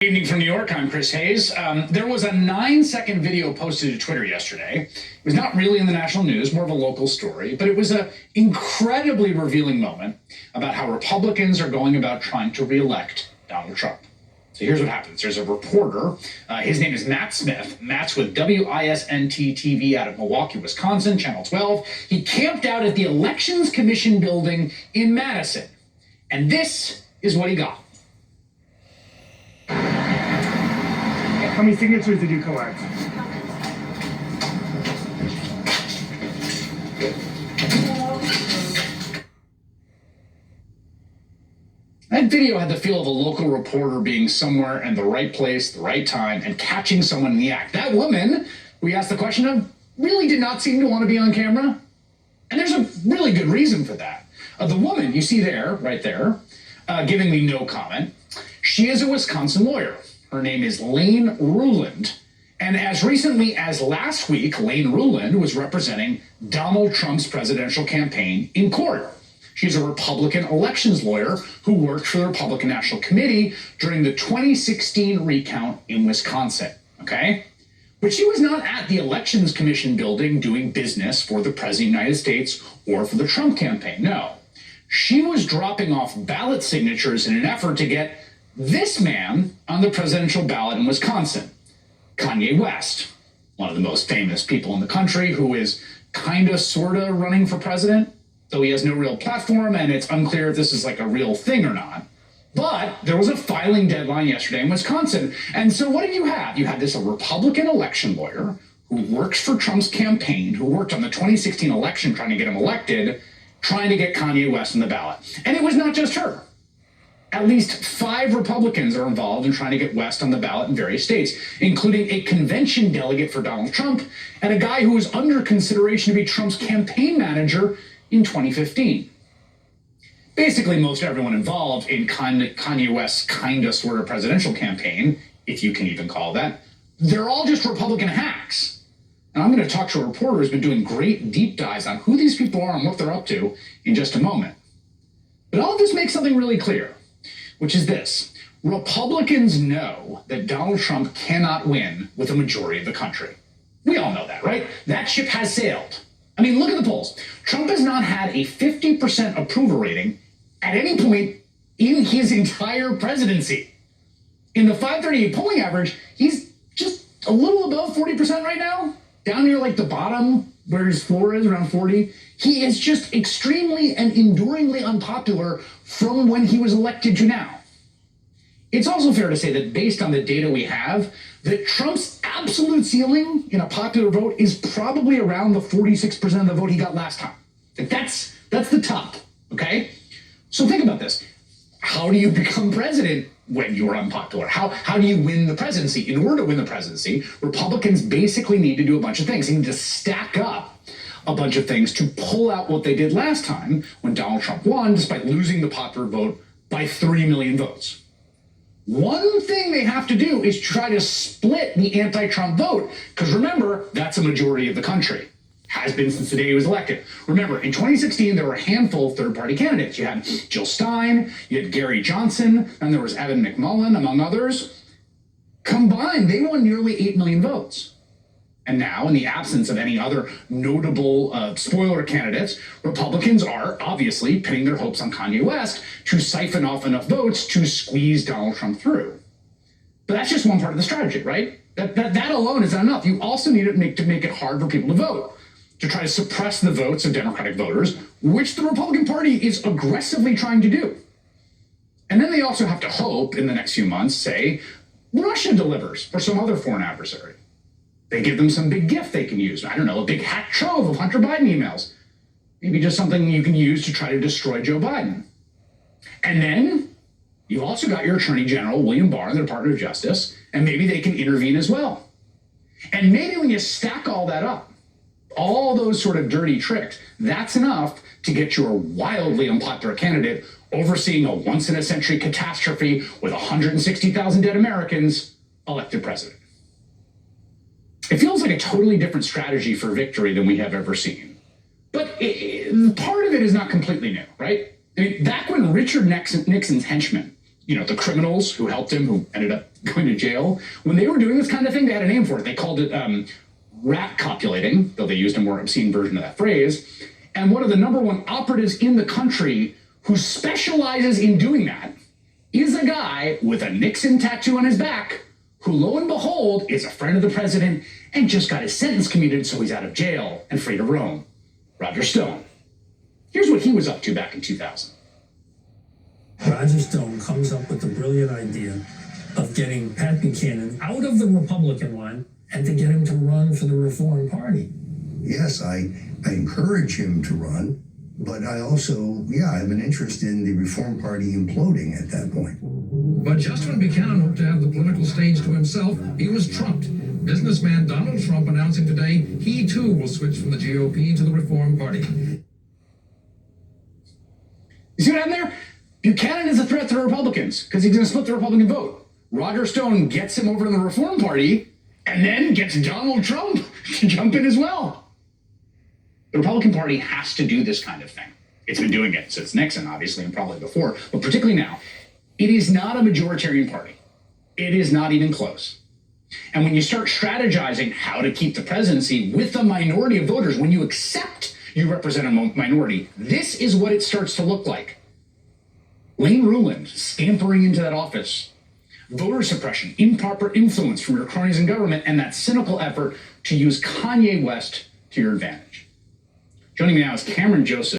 Good evening from New York. I'm Chris Hayes. There was a 9-second video posted to Twitter yesterday. It was not really in the national news, more of a local story, but it was an incredibly revealing moment about how Republicans are going about trying to reelect Donald Trump. So here's what happens. There's a reporter. His name is Matt Smith. Matt's with WISNT TV out of Milwaukee, Wisconsin, Channel 12. He camped out at the Elections Commission building in Madison. And this is what he got. How many signatures did you collect? That video had the feel of a local reporter being somewhere in the right place, the right time, and catching someone in the act. That woman, who we asked the question of, really did not seem to want to be on camera. And there's a really good reason for that. The woman you see there, right there, giving me no comment, she is a Wisconsin lawyer. Her name is Lane Ruland. And as recently as last week, Lane Ruland was representing Donald Trump's presidential campaign in court. She's a Republican elections lawyer who worked for the Republican National Committee during the 2016 recount in Wisconsin, okay? But she was not at the Elections Commission building doing business for the President of the United States or for the Trump campaign, no. She was dropping off ballot signatures in an effort to get this man on the presidential ballot in Wisconsin, KANYE West, one of the most famous people in the country who is kind of, sort of running for president, though he has no real platform and it's unclear if this is like a real thing or not. But there was a filing deadline yesterday in Wisconsin. And so what did you have? You had this a Republican election lawyer who works for Trump's campaign, who worked on the 2016 election trying to get him elected, trying to get KANYE West on the ballot. And it was not just her. At least 5 Republicans are involved in trying to get West on the ballot in various states, including a convention delegate for Donald Trump and a guy who was under consideration to be Trump's campaign manager in 2015. Basically, most everyone involved in Kanye West's sort of presidential campaign, if you can even call that, they're all just Republican hacks. And I'm going to talk to a reporter who's been doing great deep dives on who these people are and what they're up to in just a moment. But all of this makes something really clear, which is this. Republicans know that Donald Trump cannot win with a majority of the country. We all know that, right? That ship has sailed. I mean, look at the polls. Trump has not had a 50% approval rating at any point in his entire presidency. In the 538 polling average, he's just a little above 40% right now. Down near like the bottom where his floor is, around 40. He is just extremely and enduringly unpopular from when he was elected to now. It's also fair to say that based on the data we have, that Trump's absolute ceiling in a popular vote is probably around the 46% of the vote he got last time. That's the top, okay? So think about this. How do you become president when you're unpopular? How do you win the presidency? In order to win the presidency, Republicans basically need to do a bunch of things. They need to stack up a bunch of things to pull out what they did last time when Donald Trump won, despite losing the popular vote by 3 million votes. One thing they have to do is try to split the anti-Trump vote, because remember, that's a majority of the country. Has been since the day he was elected. Remember, in 2016, there were a handful of third-party candidates. You had Jill Stein, you had Gary Johnson, and there was Evan McMullin, among others. Combined, they won nearly 8 million votes. And now, in the absence of any other notable spoiler candidates, Republicans are obviously pinning their hopes on Kanye West to siphon off enough votes to squeeze Donald Trump through. But that's just one part of the strategy, right? That alone is not enough. You also need to make it hard for people to vote, to try to suppress the votes of Democratic voters, which the Republican Party is aggressively trying to do. And then they also have to hope in the next few months, say, Russia delivers or some other foreign adversary. They give them some big gift they can use. I don't know, a big hack trove of Hunter Biden emails. Maybe just something you can use to try to destroy Joe Biden. And then you've also got your Attorney General, William Barr, and the Department of Justice, and maybe they can intervene as well. And maybe when you stack all that up, all those sort of dirty tricks, that's enough to get your wildly unpopular candidate overseeing a once-in-a-century catastrophe with 160,000 dead Americans elected president. It feels like a totally different strategy for victory than we have ever seen. But part of it is not completely new, right? I mean, back when Richard Nixon's henchmen the criminals who helped him, who ended up going to jail, when they were doing this kind of thing, they had a name for it. They called it rat copulating, though they used a more obscene version of that phrase. And one of the number one operatives in the country who specializes in doing that is a guy with a Nixon tattoo on his back who, lo and behold, is a friend of the president and just got his sentence commuted, so he's out of jail and free to roam. Roger Stone. Here's what he was up to back in 2000. Roger Stone comes up with the brilliant idea of getting Pat Buchanan out of the Republican line and to get him to run for the Reform Party. Yes, I encourage him to run, but I also, I have an interest in the Reform Party imploding at that point. But just when Buchanan hoped to have the political stage to himself, he was trumped. Businessman Donald Trump announcing today he too will switch from the GOP to the Reform Party. You see what happened there? Buchanan is a threat to the Republicans because he's going to split the Republican vote. Roger Stone gets him over in the Reform Party and then gets Donald Trump to jump in as well. The Republican Party has to do this kind of thing. It's been doing it since Nixon, obviously, and probably before, but particularly now. It is not a majoritarian party. It is not even close. And when you start strategizing how to keep the presidency with a minority of voters, when you accept you represent a minority, this is what it starts to look like. Lane Ruland scampering into that office, voter suppression, improper influence from your cronies in government, and that cynical effort to use Kanye West to your advantage. Joining me now is Cameron Joseph.